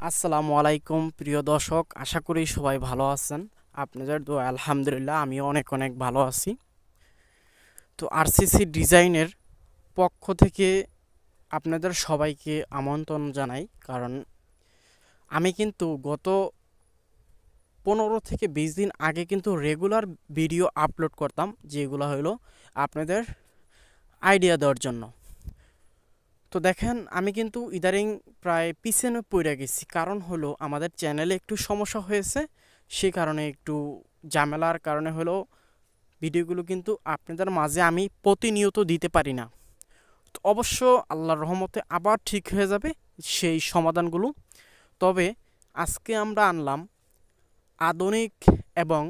আসসালামু আলাইকুম প্রিয় দর্শক, আশা করি সবাই ভালো আছেন। আপনাদের দোয়া আলহামদুলিল্লাহ আমিও অনেক অনেক ভালো আছি। তো আরসিসি ডিজাইনের পক্ষ থেকে আপনাদের সবাইকে আমন্ত্রণ জানাই। কারণ আমি কিন্তু গত 15 থেকে 20 দিন আগে কিন্তু রেগুলার ভিডিও আপলোড করতাম, যেগুলো হলো আপনাদের আইডিয়া দেওয়ার জন্য। তো দেখেন, আমি কিন্তু ইদারিং প্রায় পিছনে পড়ে গেছি, কারণ হলো আমাদের চ্যানেলে একটু সমস্যা হয়েছে। সেই কারণে একটু ঝামেলার কারণে হলো ভিডিওগুলো কিন্তু আপনাদের মাঝে আমি প্রতিনিয়ত দিতে পারি না। তো অবশ্য আল্লাহর রহমতে আবার ঠিক হয়ে যাবে সেই সমাধানগুলো। তবে আজকে আমরা আনলাম আধুনিক এবং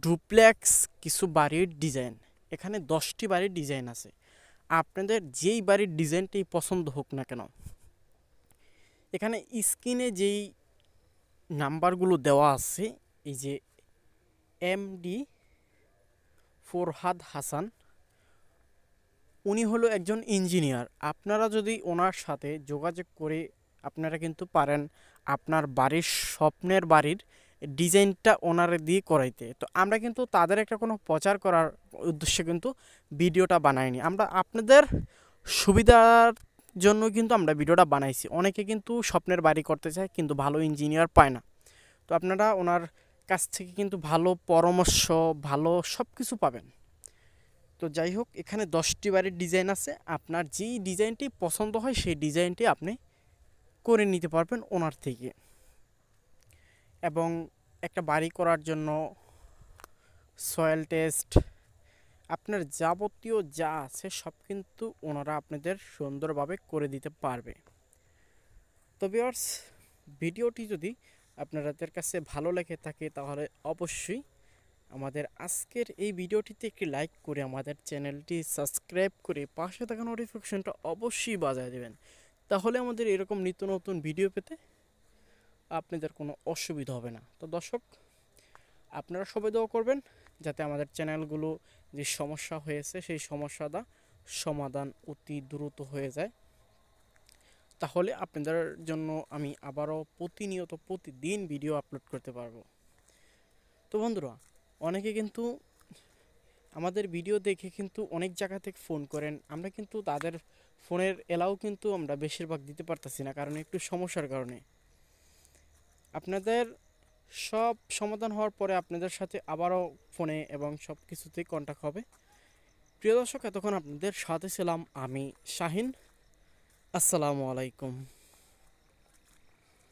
ডুপ্লেক্স কিছু বাড়ির ডিজাইন। এখানে 10টি বাড়ির ডিজাইন আছে। আপনাদের যেই বাড়ির ডিজাইনটি পছন্দ হোক না কেন, এখানে স্ক্রিনে যেই নাম্বারগুলো দেওয়া আছে, এই যে এমডি ফরহাদ হাসান, উনি হলো একজন ইঞ্জিনিয়ার। আপনারা যদি ওনার সাথে যোগাযোগ করে আপনারা কিন্তু পারেন আপনার বাড়ির স্বপ্নের বাড়ির ডিজাইনটা ওনারে দিয়ে করাইতে। তো আমরা কিন্তু তাদের একটা কোনো প্রচার করার উদ্দেশ্যে কিন্তু ভিডিওটা বানাইনি, আমরা আপনাদের সুবিধার জন্য কিন্তু আমরা ভিডিওটা বানাইছি। অনেকে কিন্তু স্বপ্নের বাড়ি করতে চায় কিন্তু ভালো ইঞ্জিনিয়ার পায় না। তো আপনারা ওনার কাছ থেকে কিন্তু ভালো পরামর্শ, ভালো সব কিছু পাবেন। তো যাই হোক, এখানে 10টি বাড়ির ডিজাইন আছে। আপনার যেই ডিজাইনটি পছন্দ হয় সেই ডিজাইনটি আপনি করে নিতে পারবেন ওনার থেকে। এবং একটা বাড়ি করার জন্য সয়েল টেস্ট, আপনার যাবতীয় যা আছে সব কিন্তু ওনারা আপনাদের সুন্দরভাবে করে দিতে পারবে। তো ভিউয়ার্স, ভিডিওটি যদি আপনাদের কাছে ভালো লেগে থাকে তাহলে অবশ্যই আমাদের আজকের এই ভিডিওটিতে একটি লাইক করে আমাদের চ্যানেলটি সাবস্ক্রাইব করে পাশে থাকা নোটিফিকেশনটা অবশ্যই বাজায় দেবেন। তাহলে আমাদের এরকম নিত্য নতুন ভিডিও পেতে আপনাদের কোনো অসুবিধা হবে না। তো দর্শক, আপনারা সবাই দোয়া করবেন যাতে আমাদের চ্যানেলগুলো যে সমস্যা হয়েছে সেই সমস্যাটা সমাধান অতি দ্রুত হয়ে যায়। তাহলে আপনাদের জন্য আমি আবারও প্রতিনিয়ত প্রতিদিন ভিডিও আপলোড করতে পারবো। তো বন্ধুরা, অনেকে কিন্তু আমাদের ভিডিও দেখে কিন্তু অনেক জায়গা থেকে ফোন করেন। আমরা কিন্তু তাদের ফোনের এলাও কিন্তু আমরা বেশিরভাগ দিতে পারতেছি না, কারণ একটু সমস্যার কারণে। আপনাদের সব সমাধান হওয়ার পরে আপনাদের সাথে আবারও ফোনে এবং সব কিছুতেই কন্ট্যাক্ট হবে। প্রিয় দর্শক, এতক্ষণ আপনাদের সাথে ছিলাম আমি শাহিন। আসসালামু আলাইকুম।